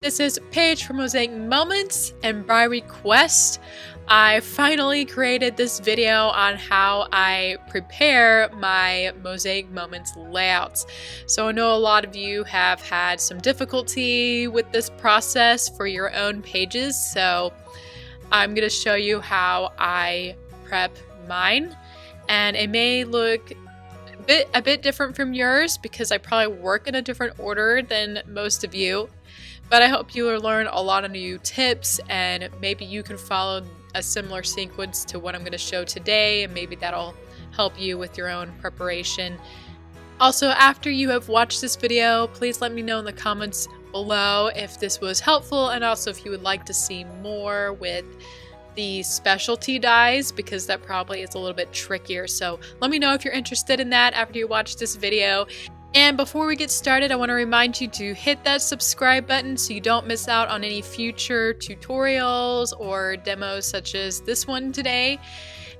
This is Paige from Mosaic Moments, and by request, I finally created this video on how I prepare my Mosaic Moments layouts. So I know a lot of you have had some difficulty with this process for your own pages, so I'm going to show you how I prep mine, and it may look a bit different from yours because I probably work in a different order than most of you. But I hope you will learn a lot of new tips, and maybe you can follow a similar sequence to what I'm going to show today, and maybe that'll help you with your own preparation. Also, after you have watched this video, please let me know in the comments below if this was helpful, and also if you would like to see more with the specialty dies, because that probably is a little bit trickier. So let me know if you're interested in that after you watch this video. And before we get started, I want to remind you to hit that subscribe button so you don't miss out on any future tutorials or demos such as this one today.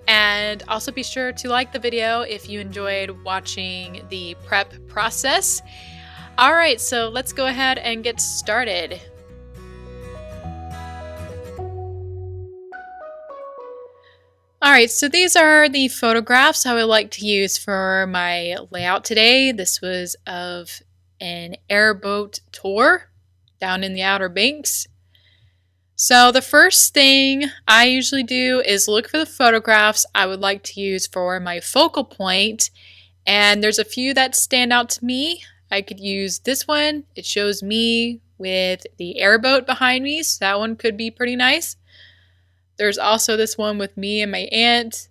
And also be sure to like the video if you enjoyed watching the prep process. Alright, so let's go ahead and get started. Alright, so these are the photographs I would like to use for my layout today. This was of an airboat tour down in the Outer Banks. So the first thing I usually do is look for the photographs I would like to use for my focal point. And there's a few that stand out to me. I could use this one. It shows me with the airboat behind me, so that one could be pretty nice. There's also this one with me and my aunt.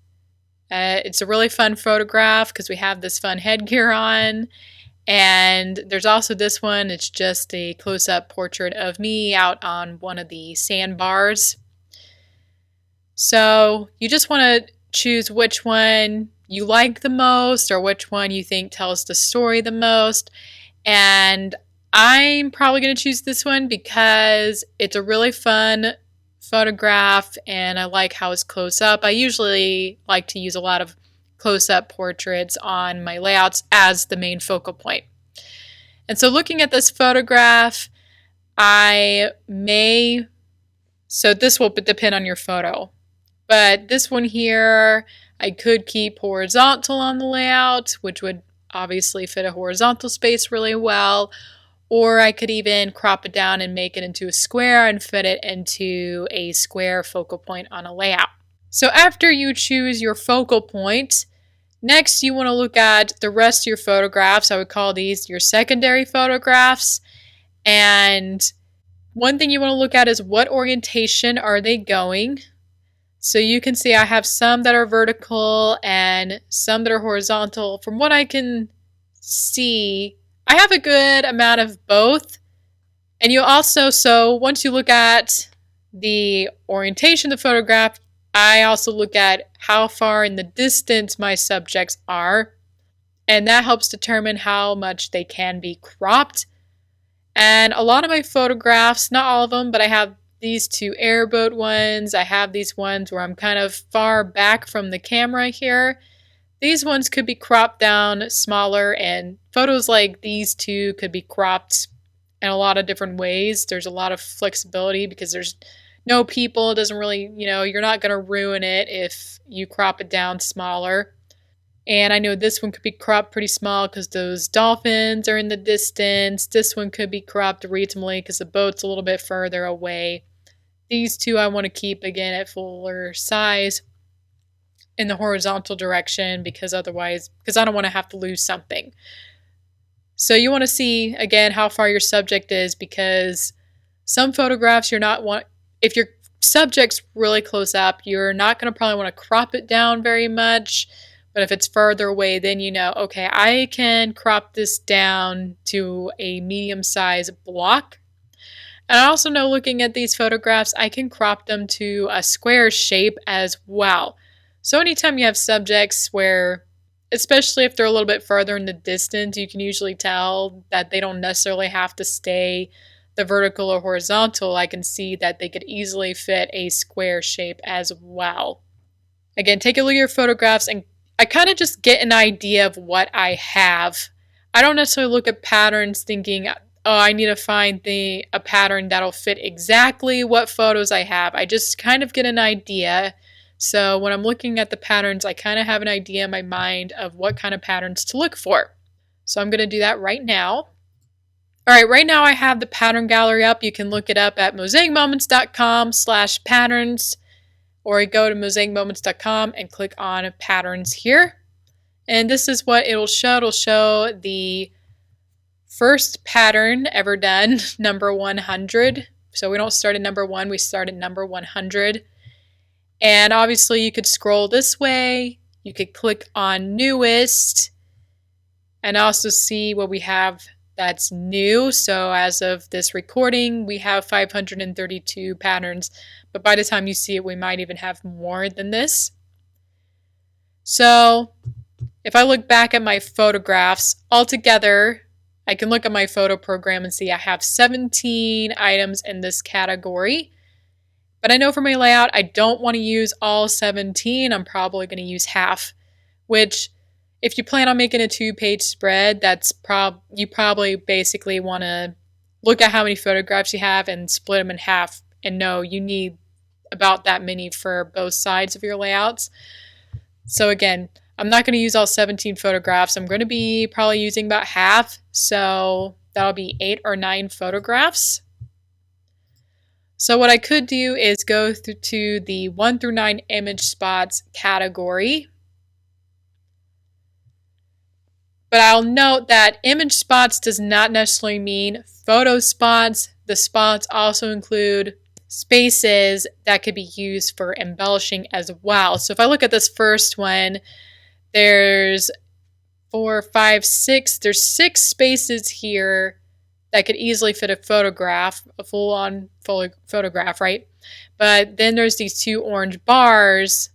It's a really fun photograph because we have this fun headgear on. And there's also this one. It's just a close-up portrait of me out on one of the sandbars. So you just want to choose which one you like the most or which one you think tells the story the most. And I'm probably going to choose this one because it's a really fun photograph and I like how it's close up. I usually like to use a lot of close-up portraits on my layouts as the main focal point. And so looking at this photograph, so this will depend on your photo, but this one here, I could keep horizontal on the layout, which would obviously fit a horizontal space really well. Or I could even crop it down and make it into a square and fit it into a square focal point on a layout. So after you choose your focal point, next you want to look at the rest of your photographs. I would call these your secondary photographs. And one thing you want to look at is what orientation are they going. So you can see I have some that are vertical and some that are horizontal. From what I can see, I have a good amount of both. And you also, so once you look at the orientation of the photograph, I also look at how far in the distance my subjects are. And that helps determine how much they can be cropped. And a lot of my photographs, not all of them, but I have these two airboat ones. I have these ones where I'm kind of far back from the camera here. These ones could be cropped down smaller, and photos like these two could be cropped in a lot of different ways. There's a lot of flexibility because there's no people. It doesn't really, you're not going to ruin it if you crop it down smaller. And I know this one could be cropped pretty small because those dolphins are in the distance. This one could be cropped reasonably because the boat's a little bit further away. These two I want to keep, again, at fuller size in the horizontal direction because I don't want to have to lose something. So you want to see, again, how far your subject is, because some photographs if your subject's really close up, you're not going to probably want to crop it down very much. But if it's further away, then okay, I can crop this down to a medium-sized block. And I also know, looking at these photographs, I can crop them to a square shape as well. So anytime you have subjects where, especially if they're a little bit further in the distance, you can usually tell that they don't necessarily have to stay the vertical or horizontal. I can see that they could easily fit a square shape as well. Again, take a look at your photographs, and I kind of just get an idea of what I have. I don't necessarily look at patterns thinking, oh, I need to find a pattern that'll fit exactly what photos I have. I just kind of get an idea. So when I'm looking at the patterns, I kind of have an idea in my mind of what kind of patterns to look for. So I'm going to do that right now. All right, right now I have the pattern gallery up. You can look it up at mosaicmoments.com/patterns, or go to mosaicmoments.com and click on patterns here. And this is what it'll show. It'll show the first pattern ever done, number 100. So we don't start at number 1, we start at number 100. And obviously you could scroll this way. You could click on newest and also see what we have that's new. So as of this recording, we have 532 patterns, but by the time you see it, we might even have more than this. So if I look back at my photographs altogether, I can look at my photo program and see I have 17 items in this category. But I know for my layout, I don't want to use all 17. I'm probably going to use half, which if you plan on making a 2-page spread, you probably basically want to look at how many photographs you have and split them in half and know you need about that many for both sides of your layouts. So again, I'm not going to use all 17 photographs. I'm going to be probably using about half, so that'll be 8 or 9 photographs. So what I could do is go to the 1 through 9 image spots category. But I'll note that image spots does not necessarily mean photo spots. The spots also include spaces that could be used for embellishing as well. So if I look at this first one, there's 4, 5, 6. There's 6 spaces here that could easily fit a photograph, a full-on photograph, right? But then there's these 2 orange bars,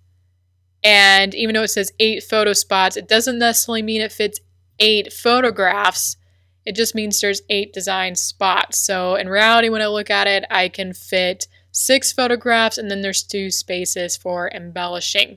and even though it says 8 photo spots, it doesn't necessarily mean it fits 8 photographs. It just means there's 8 design spots. So in reality, when I look at it, I can fit 6 photographs, and then there's 2 spaces for embellishing.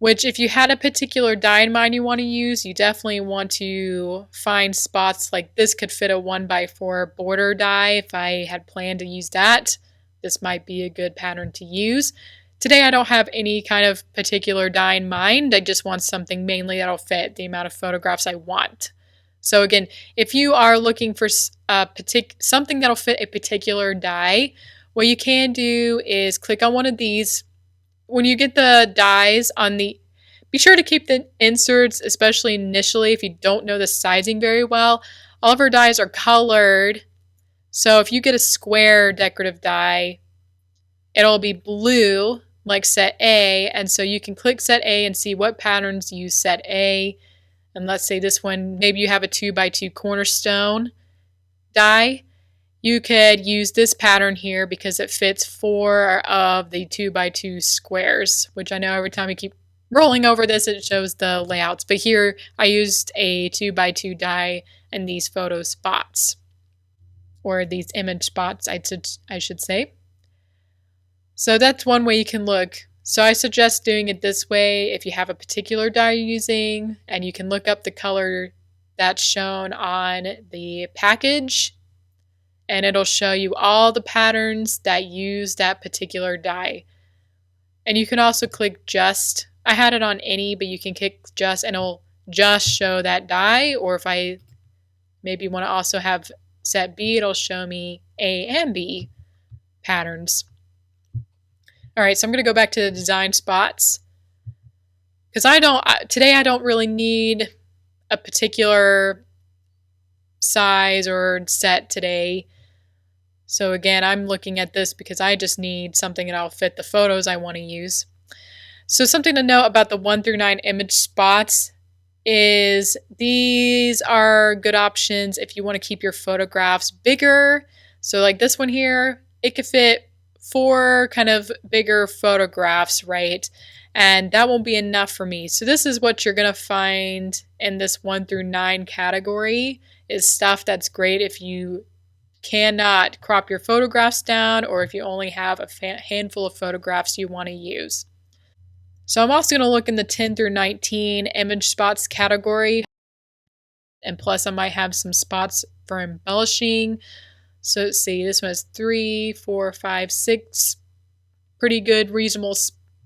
Which, if you had a particular die in mind you want to use, you definitely want to find spots like this could fit a 1x4 border die. If I had planned to use that, this might be a good pattern to use. Today I don't have any kind of particular die in mind. I just want something mainly that'll fit the amount of photographs I want. So again, if you are looking for something that'll fit a particular die, what you can do is click on one of these. When you get the dies be sure to keep the inserts, especially initially if you don't know the sizing very well. All of our dies are colored. So if you get a square decorative die, it'll be blue, like set A. And so you can click set A and see what patterns use set A. And let's say this one, maybe you have a 2x2 cornerstone die. You could use this pattern here because it fits 4 of the 2x2 squares, which I know every time I keep rolling over this, it shows the layouts. But here I used a 2x2 die in these photo spots, or these image spots, I should say. So that's one way you can look. So I suggest doing it this way if you have a particular die you're using, and you can look up the color that's shown on the package, and it'll show you all the patterns that use that particular die. And you can also click just. I had it on any, but you can click just and it'll just show that die. Or if I maybe want to also have set B, it'll show me A and B patterns. All right, so I'm going to go back to the design spots. Because today I don't really need a particular size or set today. So again, I'm looking at this because I just need something that'll fit the photos I want to use. So something to note about the 1 through 9 image spots is these are good options if you want to keep your photographs bigger. So like this one here, it could fit 4 kind of bigger photographs, right? And that won't be enough for me. So this is what you're going to find in this 1 through 9 category, is stuff that's great if you cannot crop your photographs down, or if you only have a handful of photographs you want to use. So I'm also going to look in the 10 through 19 image spots category. And plus I might have some spots for embellishing. So let's see, this one has 3, 4, 5, 6 pretty good, reasonable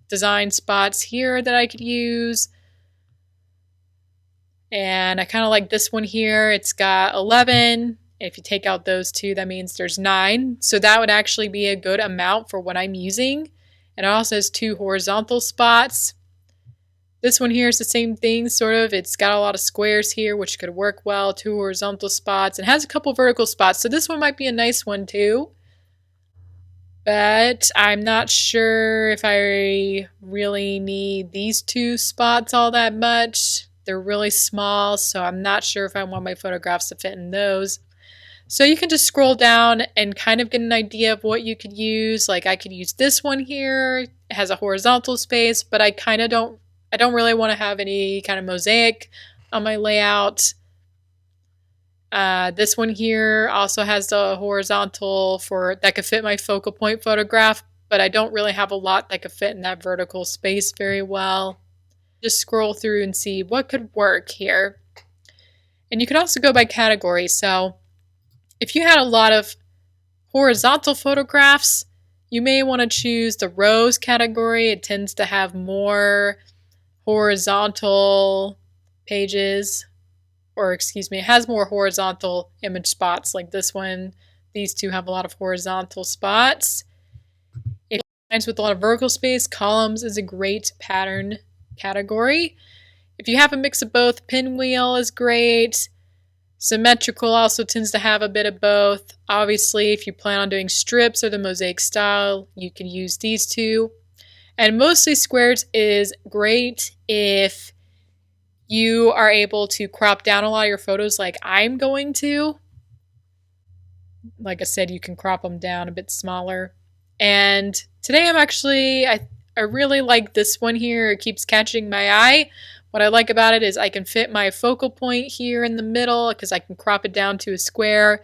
design spots here that I could use. And I kind of like this one here. It's got 11. If you take out those two, that means there's 9. So that would actually be a good amount for what I'm using. And it also has 2 horizontal spots. This one here is the same thing, sort of. It's got a lot of squares here, which could work well. 2 horizontal spots. It has a couple vertical spots, so this one might be a nice one too. But I'm not sure if I really need these 2 spots all that much. They're really small, so I'm not sure if I want my photographs to fit in those. So you can just scroll down and kind of get an idea of what you could use. Like I could use this one here. It has a horizontal space, but I don't really want to have any kind of mosaic on my layout. This one here also has the horizontal that could fit my focal point photograph, but I don't really have a lot that could fit in that vertical space very well. Just scroll through and see what could work here. And you can also go by category. So if you had a lot of horizontal photographs, you may want to choose the rows category. It tends to have more horizontal pages. Or excuse me, it has more horizontal image spots like this one. These two have a lot of horizontal spots. If you have with a lot of vertical space, columns is a great pattern category. If you have a mix of both, pinwheel is great. Symmetrical also tends to have a bit of both. Obviously, if you plan on doing strips or the mosaic style, you can use these two. And mostly squares is great if you are able to crop down a lot of your photos like I'm going to. Like I said, you can crop them down a bit smaller. And today I really like this one here. It keeps catching my eye. What I like about it is I can fit my focal point here in the middle because I can crop it down to a square.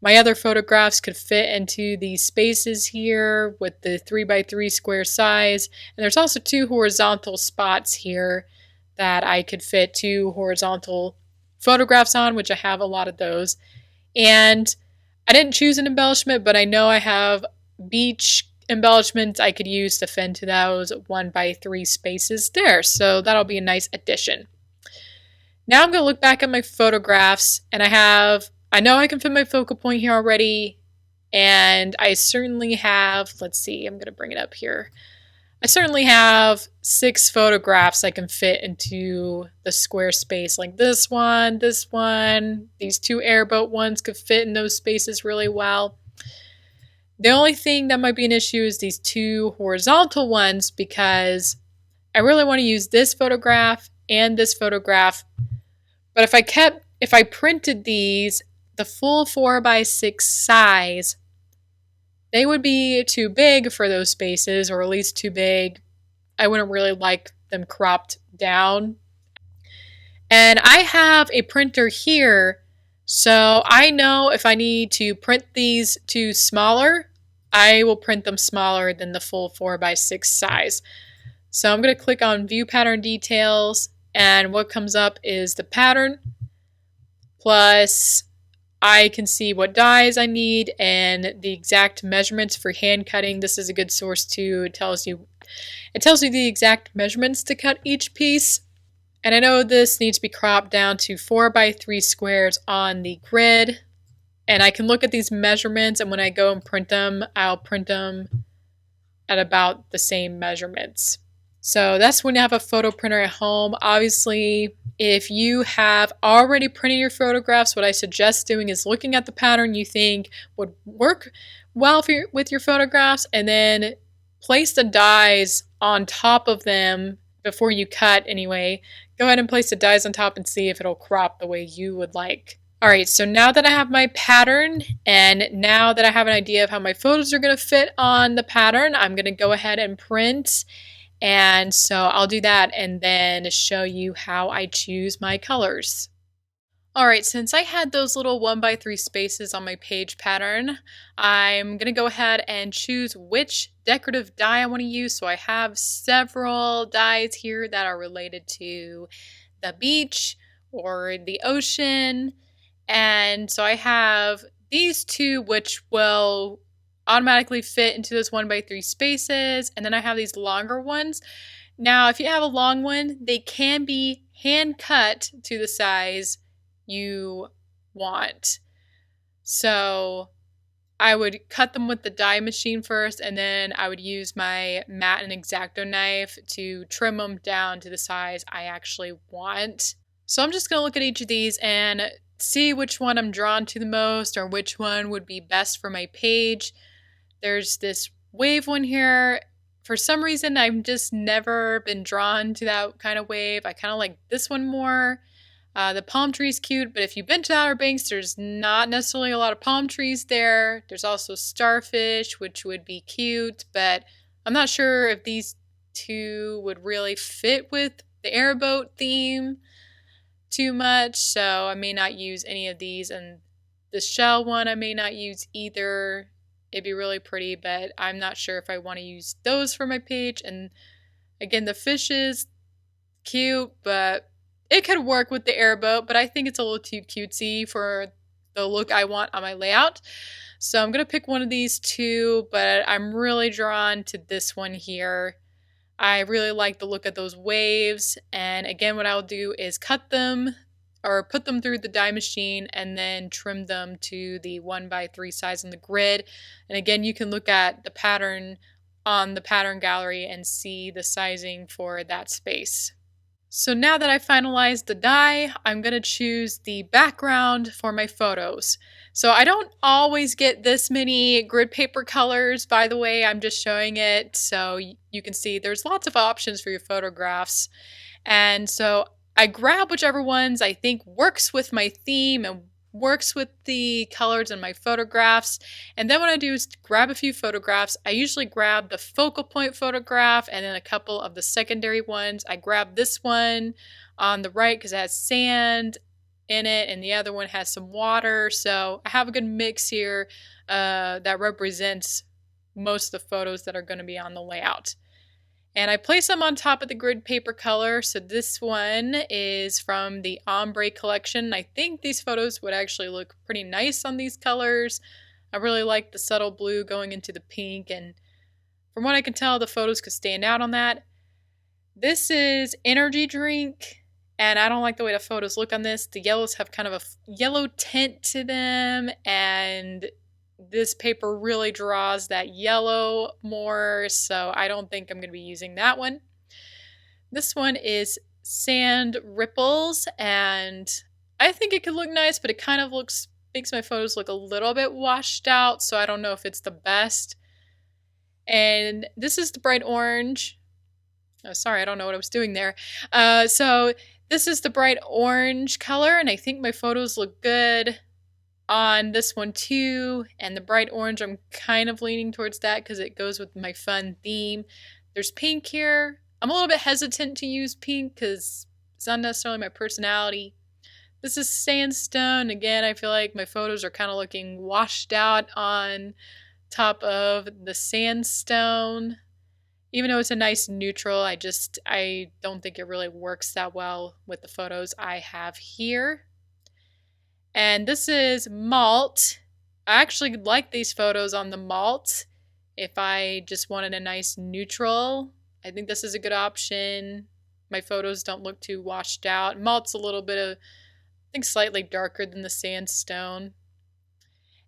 My other photographs could fit into these spaces here with the 3x3 square size. And there's also 2 horizontal spots here that I could fit 2 horizontal photographs on, which I have a lot of those. And I didn't choose an embellishment, but I know I have beach embellishments I could use to fit into those 1x3 spaces there. So that'll be a nice addition. Now I'm going to look back at my photographs, and I know I can fit my focal point here already, and I certainly have, let's see, I'm going to bring it up here. I certainly have 6 photographs I can fit into the square space, like this one, these 2 airboat ones could fit in those spaces really well. The only thing that might be an issue is these 2 horizontal ones because I really want to use this photograph and this photograph. But if I printed these the full 4x6 size, they would be too big for those spaces, or at least too big. I wouldn't really like them cropped down. And I have a printer here, so I know if I need to print these 2 smaller, I will print them smaller than the full 4x6 size. So I'm going to click on View Pattern Details, and what comes up is the pattern, plus I can see what dies I need and the exact measurements for hand cutting. This is a good source too. It tells you the exact measurements to cut each piece. And I know this needs to be cropped down to 4x3 squares on the grid. And I can look at these measurements, and when I go and print them, I'll print them at about the same measurements. So that's when you have a photo printer at home. Obviously, if you have already printed your photographs, what I suggest doing is looking at the pattern you think would work well with your photographs, and then place the dies on top of them before you cut anyway. Go ahead and place the dies on top and see if it'll crop the way you would like. Alright, so now that I have my pattern, and now that I have an idea of how my photos are going to fit on the pattern, I'm going to go ahead and print. And so I'll do that and then show you how I choose my colors. Alright, since I had those little 1x3 spaces on my page pattern, I'm going to go ahead and choose which decorative die I want to use. So I have several dies here that are related to the beach or the ocean. And so I have these two, which will automatically fit into those 1x3 spaces. And then I have these longer ones. Now, if you have a long one, they can be hand cut to the size you want. So I would cut them with the die machine first, and then I would use my mat and X-Acto knife to trim them down to the size I actually want. So I'm just going to look at each of these and see which one I'm drawn to the most, or which one would be best for my page. There's this wave one here. For some reason, I've just never been drawn to that kind of wave. I kind of like this one more. The palm tree is cute, but if you've been to Outer Banks, there's not necessarily a lot of palm trees there. There's also starfish, which would be cute, but I'm not sure if these two would really fit with the airboat theme too much, so I may not use any of these. And the shell one I may not use either. It'd be really pretty, but I'm not sure if I want to use those for my page. And again, the fish is cute, but it could work with the airboat, but I think it's a little too cutesy for the look I want on my layout. So I'm going to pick one of these two, but I'm really drawn to this one here. I really like the look of those waves. And again, what I'll do is cut them or put them through the die machine and then trim them to the 1x3 size on the grid. And again, you can look at the pattern on the pattern gallery and see the sizing for that space. So now that I finalized the die, I'm going to choose the background for my photos. So I don't always get this many grid paper colors, by the way. I'm just showing it so you can see there's lots of options for your photographs. And so I grab whichever ones I think works with my theme and works with the colors in my photographs. And then what I do is grab a few photographs. I usually grab the focal point photograph and then a couple of the secondary ones. I grab this one on the right because it has sand in it and the other one has some water. So I have a good mix here that represents most of the photos that are going to be on the layout. And I place them on top of the grid paper color. So this one is from the Ombre collection. I think these photos would actually look pretty nice on these colors. I really like the subtle blue going into the pink. And from what I can tell, the photos could stand out on that. This is energy drink. And I don't like the way the photos look on this. The yellows have kind of a yellow tint to them. And this paper really draws that yellow more, so I don't think I'm going to be using that one. This one is sand ripples, and I think it could look nice, but it kind of makes my photos look a little bit washed out, so I don't know if it's the best. And this is the bright orange. Oh, sorry, I don't know what I was doing there. So this is the bright orange color, and I think my photos look good on this one too. And the bright orange, I'm kind of leaning towards that because it goes with my fun theme. There's pink here. I'm a little bit hesitant to use pink because it's not necessarily my personality. This is sandstone. Again, I feel like my photos are kind of looking washed out on top of the sandstone. Even though it's a nice neutral, I don't think it really works that well with the photos I have here. And this is malt. I actually like these photos on the malt. If I just wanted a nice neutral, I think this is a good option. My photos don't look too washed out. Malt's a little bit of, I think, slightly darker than the sandstone.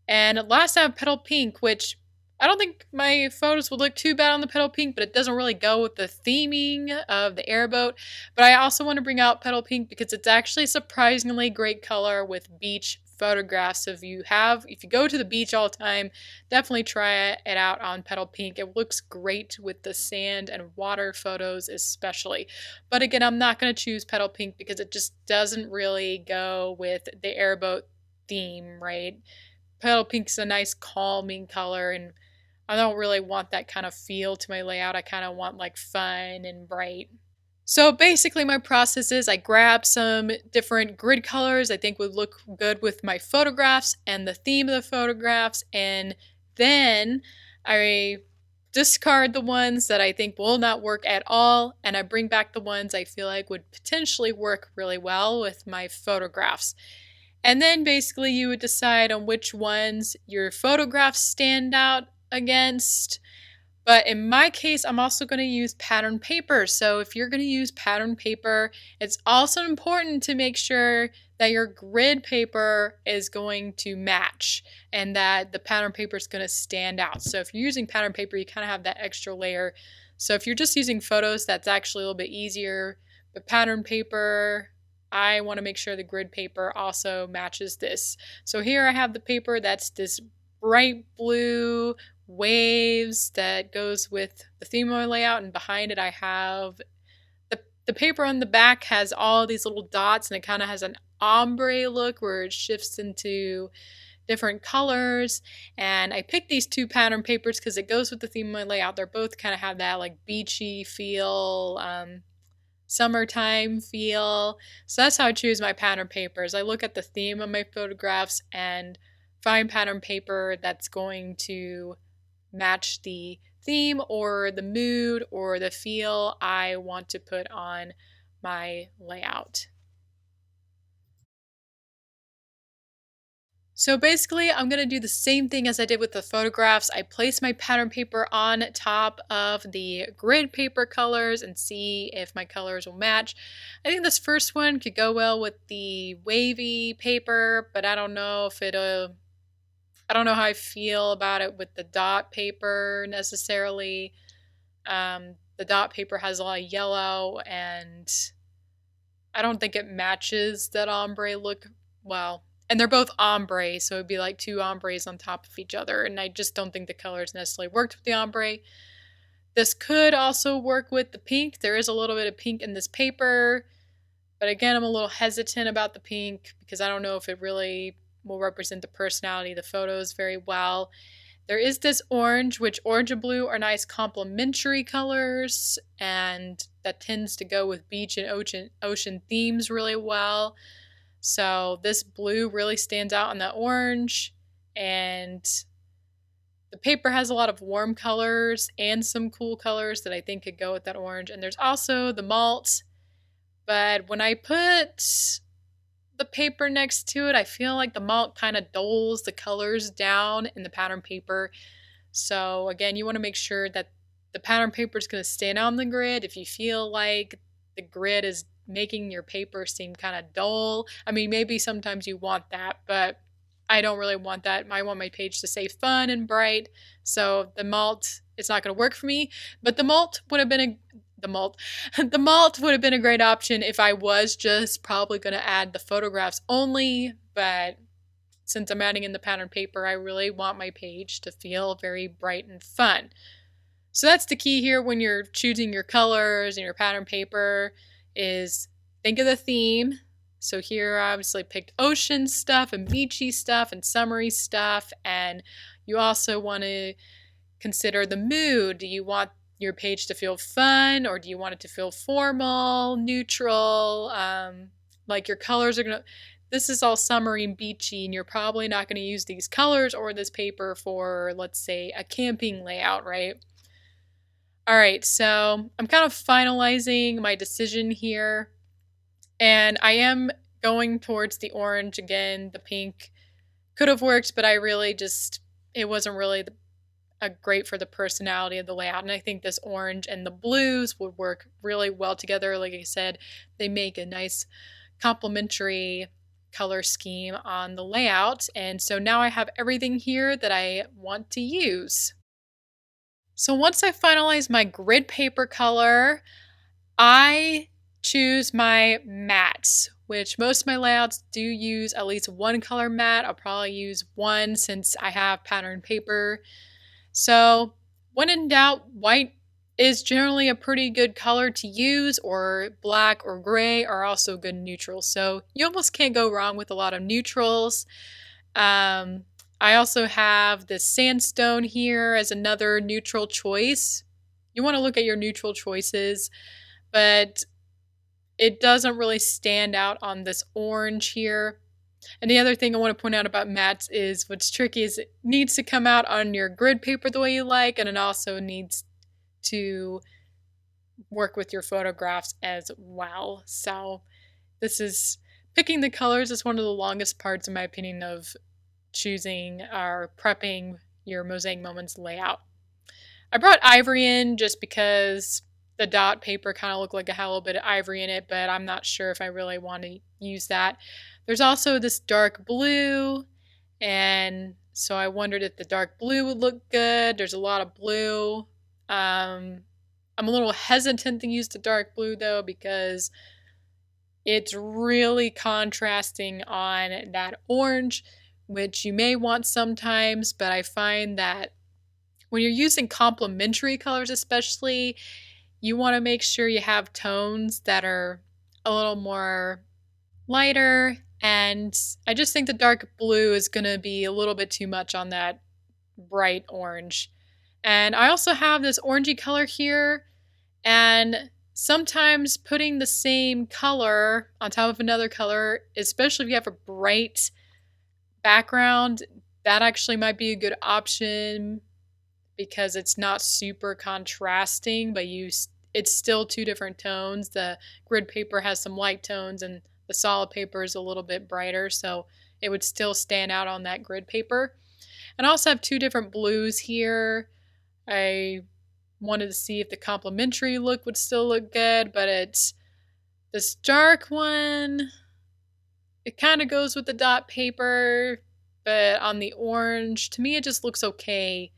And last I have petal pink, which I don't think my photos would look too bad on the petal pink, but it doesn't really go with the theming of the airboat. But I also want to bring out petal pink because it's actually a surprisingly great color with beach photographs. So if you go to the beach all the time, definitely try it out on petal pink. It looks great with the sand and water photos especially. But again, I'm not going to choose petal pink because it just doesn't really go with the airboat theme, right? Petal pink is a nice calming color, and I don't really want that kind of feel to my layout. I kind of want like fun and bright. So basically my process is I grab some different grid colors I think would look good with my photographs and the theme of the photographs, and then I discard the ones that I think will not work at all, and I bring back the ones I feel like would potentially work really well with my photographs. And then basically you would decide on which ones your photographs stand out against. But in my case, I'm also going to use pattern paper. So if you're going to use pattern paper, it's also important to make sure that your grid paper is going to match and that the pattern paper is going to stand out. So if you're using pattern paper, you kind of have that extra layer. So if you're just using photos, that's actually a little bit easier. But pattern paper, I want to make sure the grid paper also matches this. So here I have the paper that's this bright blue waves that goes with the theme of my layout, and behind it I have the paper on the back has all these little dots, and it kind of has an ombre look where it shifts into different colors. And I picked these two pattern papers because it goes with the theme of my layout. They're both kind of have that like beachy feel, summertime feel. So that's how I choose my pattern papers. I look at the theme of my photographs and find pattern paper that's going to match the theme or the mood or the feel I want to put on my layout. So basically, I'm going to do the same thing as I did with the photographs. I place my pattern paper on top of the grid paper colors and see if my colors will match. I think this first one could go well with the wavy paper, but I don't know if I don't know how I feel about it with the dot paper necessarily. The dot paper has a lot of yellow, and I don't think it matches that ombre look well. And they're both ombre, so it'd be like two ombres on top of each other, and I just don't think the colors necessarily worked with the ombre. This could also work with the pink. There is a little bit of pink in this paper, but again, I'm a little hesitant about the pink because I don't know if it really will represent the personality of the photos very well. There is this orange, which orange and blue are nice complementary colors, and that tends to go with beach and ocean themes really well. So this blue really stands out on that orange, and the paper has a lot of warm colors and some cool colors that I think could go with that orange. And there's also the malt, but when I put the paper next to it, I feel like the malt kind of dulls the colors down in the pattern paper. So again, you want to make sure that the pattern paper is going to stand on the grid. If you feel like the grid is making your paper seem kind of dull, I mean, maybe sometimes you want that, but I don't really want that. I want my page to stay fun and bright. So the malt, it's not going to work for me, but the malt would have been the malt would have been a great option if I was just probably going to add the photographs only, but since I'm adding in the pattern paper, I really want my page to feel very bright and fun. So that's the key here when you're choosing your colors and your pattern paper is think of the theme. So here I obviously picked ocean stuff and beachy stuff and summery stuff, and you also want to consider the mood. Do you want your page to feel fun, or do you want it to feel formal, neutral? Like your colors are gonna, this is all summery and beachy, and you're probably not gonna use these colors or this paper for, let's say, a camping layout, right? All right, so I'm kind of finalizing my decision here, and I am going towards the orange again. The pink could have worked, but I really just, it wasn't really great for the personality of the layout. And I think this orange and the blues would work really well together. Like I said, they make a nice complementary color scheme on the layout. And so now I have everything here that I want to use. So once I finalize my grid paper color, I choose my mattes, which most of my layouts do use at least one color matte. I'll probably use one since I have pattern paper. So when in doubt, white is generally a pretty good color to use, or black or gray are also good neutrals. So you almost can't go wrong with a lot of neutrals. I also have this sandstone here as another neutral choice. You want to look at your neutral choices, but it doesn't really stand out on this orange here. And the other thing I want to point out about mats is what's tricky is it needs to come out on your grid paper the way you like, and it also needs to work with your photographs as well. So this is picking the colors is one of the longest parts, in my opinion, of choosing or prepping your Mosaic Moments layout. I brought ivory in just because the dot paper kind of looked like it had a little bit of ivory in it, but I'm not sure if I really want to use that. There's also this dark blue, and so I wondered if the dark blue would look good. There's a lot of blue. I'm a little hesitant to use the dark blue though because it's really contrasting on that orange, which you may want sometimes, but I find that when you're using complementary colors especially, you want to make sure you have tones that are a little more lighter, and I just think the dark blue is going to be a little bit too much on that bright orange. And I also have this orangey color here, and sometimes putting the same color on top of another color, especially if you have a bright background, that actually might be a good option because it's not super contrasting, but it's still two different tones. The grid paper has some light tones and the solid paper is a little bit brighter, so it would still stand out on that grid paper. And I also have two different blues here. I wanted to see if the complementary look would still look good, but it's this dark one. It kind of goes with the dot paper, but on the orange, to me it just looks okay.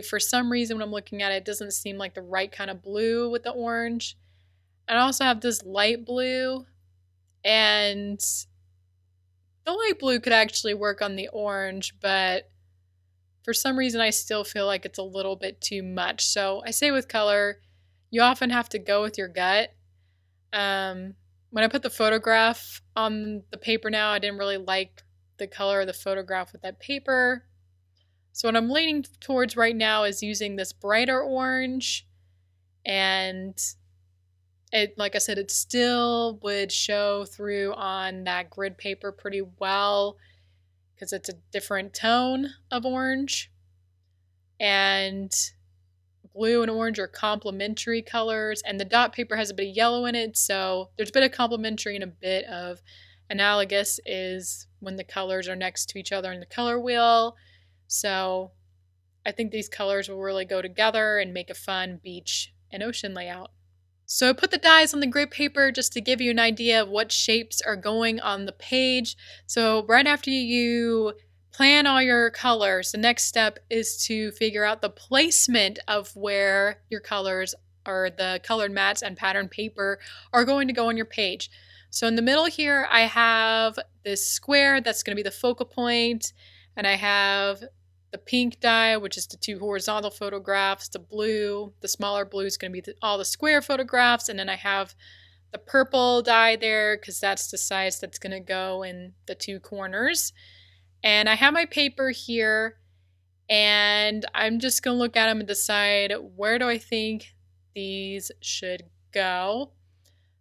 For some reason, when I'm looking at it, it doesn't seem like the right kind of blue with the orange. And I also have this light blue, and the light blue could actually work on the orange, but for some reason I still feel like it's a little bit too much. So I say with color, you often have to go with your gut. When I put the photograph on the paper now, I didn't really like the color of the photograph with that paper. So what I'm leaning towards right now is using this brighter orange, and it, like I said, it still would show through on that grid paper pretty well because it's a different tone of orange. And blue and orange are complementary colors, and the dot paper has a bit of yellow in it, so there's a bit of complementary and a bit of analogous is when the colors are next to each other in the color wheel. So I think these colors will really go together and make a fun beach and ocean layout. So I put the dies on the grid paper just to give you an idea of what shapes are going on the page. So right after you plan all your colors, the next step is to figure out the placement of where your colors or the colored mats and pattern paper are going to go on your page. So in the middle here, I have this square that's going to be the focal point, and I have the pink die, which is the two horizontal photographs. The blue, the smaller blue, is going to be all the square photographs, and then I have the purple die there because that's the size that's going to go in the two corners. And I have my paper here, and I'm just going to look at them and decide where do I think these should go.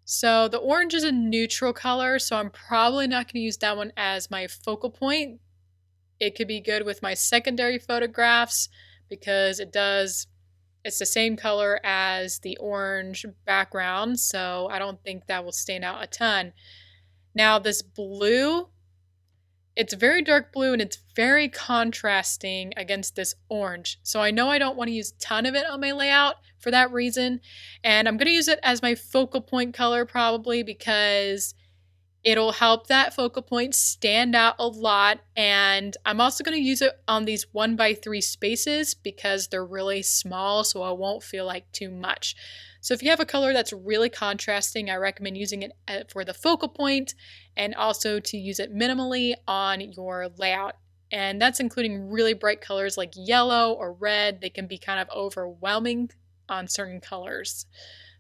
So the orange is a neutral color, so I'm probably not going to use that one as my focal point. It could be good with my secondary photographs because it's the same color as the orange background, so I don't think that will stand out a ton. Now this blue, it's very dark blue and it's very contrasting against this orange. So I know I don't want to use a ton of it on my layout for that reason. And I'm going to use it as my focal point color probably because it'll help that focal point stand out a lot. And I'm also going to use it on these 1x3 spaces because they're really small, so I won't feel like too much. So if you have a color that's really contrasting, I recommend using it for the focal point and also to use it minimally on your layout. And that's including really bright colors like yellow or red. They can be kind of overwhelming on certain colors.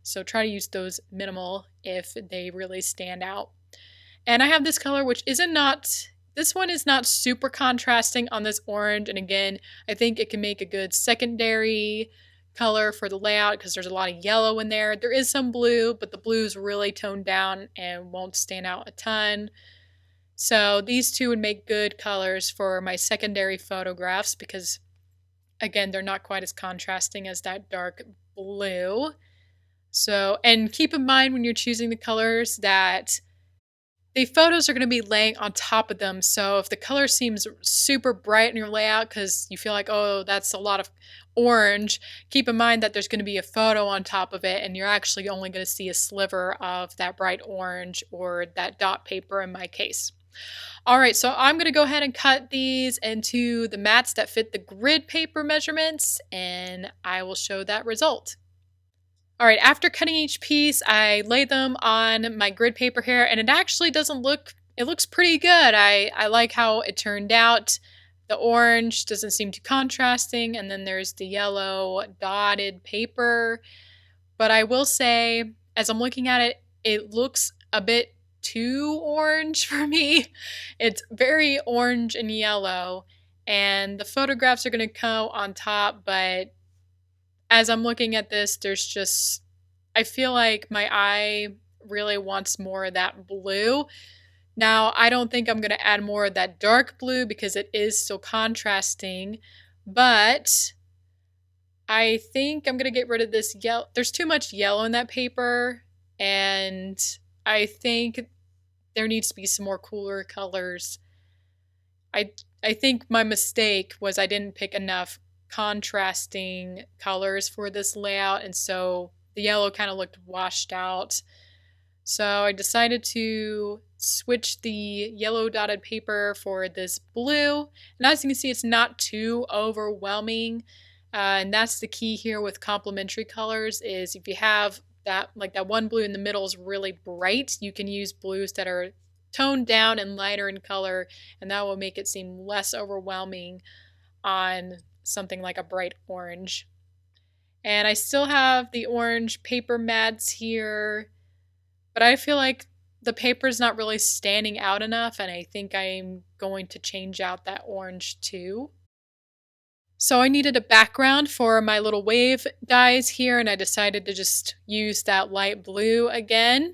So try to use those minimal if they really stand out. And I have this color, which this one is not super contrasting on this orange. And again, I think it can make a good secondary color for the layout because there's a lot of yellow in there. There is some blue, but the blue is really toned down and won't stand out a ton. So these two would make good colors for my secondary photographs because, again, they're not quite as contrasting as that dark blue. So, and keep in mind when you're choosing the colors that the photos are going to be laying on top of them. So if the color seems super bright in your layout because you feel like, oh, that's a lot of orange, keep in mind that there's going to be a photo on top of it and you're actually only going to see a sliver of that bright orange or that dot paper in my case. All right, so I'm going to go ahead and cut these into the mats that fit the grid paper measurements, and I will show that result. All right, after cutting each piece, I lay them on my grid paper here, and it actually doesn't look, it looks pretty good. I like how it turned out. The orange doesn't seem too contrasting, and then there's the yellow dotted paper. But I will say, as I'm looking at it, it looks a bit too orange for me. It's very orange and yellow, and the photographs are going to go on top, but as I'm looking at this, there's just, I feel like my eye really wants more of that blue. Now, I don't think I'm going to add more of that dark blue because it is still contrasting, but I think I'm going to get rid of this yellow. There's too much yellow in that paper, and I think there needs to be some more cooler colors. I think my mistake was I didn't pick enough contrasting colors for this layout, and so the yellow kind of looked washed out. So I decided to switch the yellow dotted paper for this blue, and as you can see, it's not too overwhelming, and that's the key here with complementary colors is if you have that, like that one blue in the middle is really bright, you can use blues that are toned down and lighter in color, and that will make it seem less overwhelming on something like a bright orange. And I still have the orange paper mats here, but I feel like the paper's not really standing out enough, and I think I'm going to change out that orange too. So I needed a background for my little wave dies here, and I decided to just use that light blue again.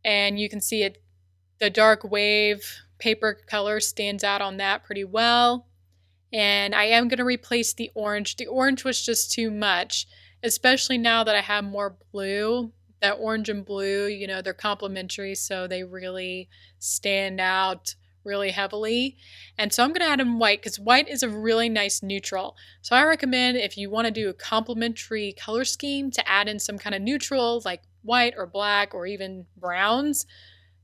And you can see it, the dark wave paper color stands out on that pretty well. And I am going to replace the orange. The orange was just too much, especially now that I have more blue. That orange and blue, you know, they're complementary, so they really stand out really heavily. And so I'm going to add in white because white is a really nice neutral. So I recommend if you want to do a complementary color scheme to add in some kind of neutral like white or black or even browns,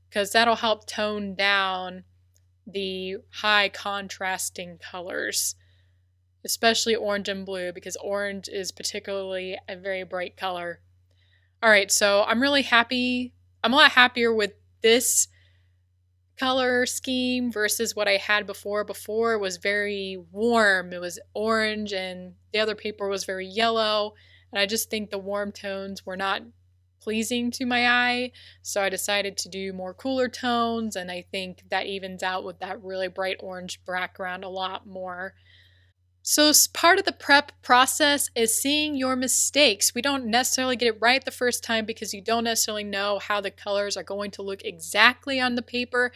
because that'll help tone down the high contrasting colors, especially orange and blue, because orange is particularly a very bright color. All right, so I'm really happy. I'm a lot happier with this color scheme versus what I had before. Before it was very warm. It was orange and the other paper was very yellow. And I just think the warm tones were not pleasing to my eye. So I decided to do more cooler tones, and I think that evens out with that really bright orange background a lot more. So part of the prep process is seeing your mistakes. We don't necessarily get it right the first time because you don't necessarily know how the colors are going to look exactly on the paper.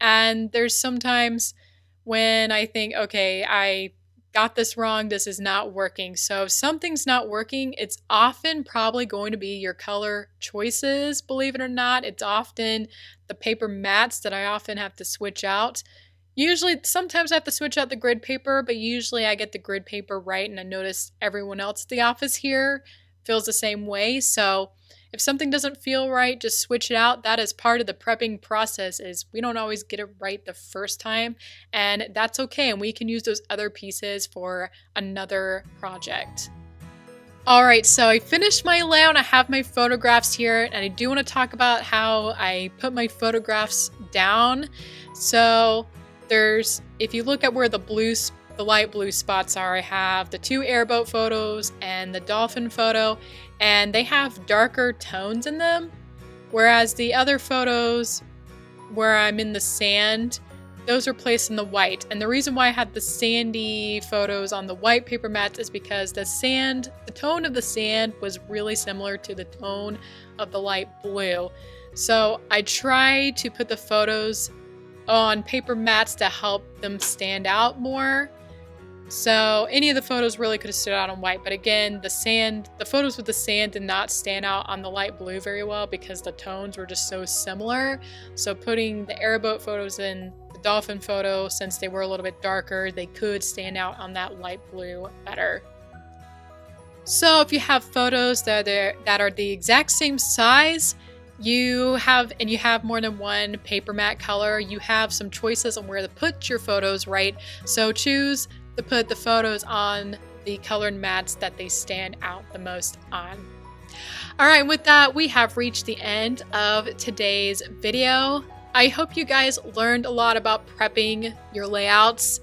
And there's sometimes when I think, okay, I got this wrong, this is not working. So if something's not working, it's often probably going to be your color choices, believe it or not. It's often the paper mats that I often have to switch out. Usually, sometimes I have to switch out the grid paper, but usually I get the grid paper right, and I notice everyone else at the office here feels the same way. So if something doesn't feel right, just switch it out. That is part of the prepping process, is we don't always get it right the first time, and that's okay, and we can use those other pieces for another project. Alright, so I finished my layout. I have my photographs here, and I do want to talk about how I put my photographs down. So if you look at where the light blue spots are, I have the 2 airboat photos and the dolphin photo, and they have darker tones in them, whereas the other photos where I'm in the sand, those are placed in the white. And the reason why I had the sandy photos on the white paper mats is because the tone of the sand was really similar to the tone of the light blue. So I try to put the photos on paper mats to help them stand out more. So any of the photos really could have stood out on white, but again, the photos with the sand did not stand out on the light blue very well because the tones were just so similar. So putting the airboat photos in the dolphin photo, since they were a little bit darker, they could stand out on that light blue better. So if you have photos that are the exact same size, you have more than one paper mat color, you have some choices on where to put your photos, right? So choose to put the photos on the colored mats that they stand out the most on. All right, with that, we have reached the end of today's video. I hope you guys learned a lot about prepping your layouts.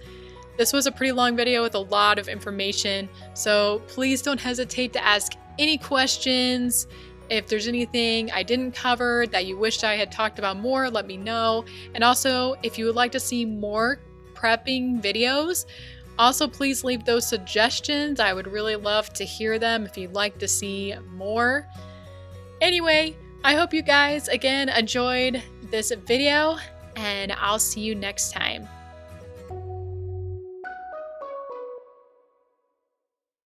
This was a pretty long video with a lot of information, so please don't hesitate to ask any questions. If there's anything I didn't cover that you wished I had talked about more, let me know. And also, if you would like to see more prepping videos, also please leave those suggestions. I would really love to hear them if you'd like to see more. Anyway, I hope you guys again enjoyed this video, and I'll see you next time.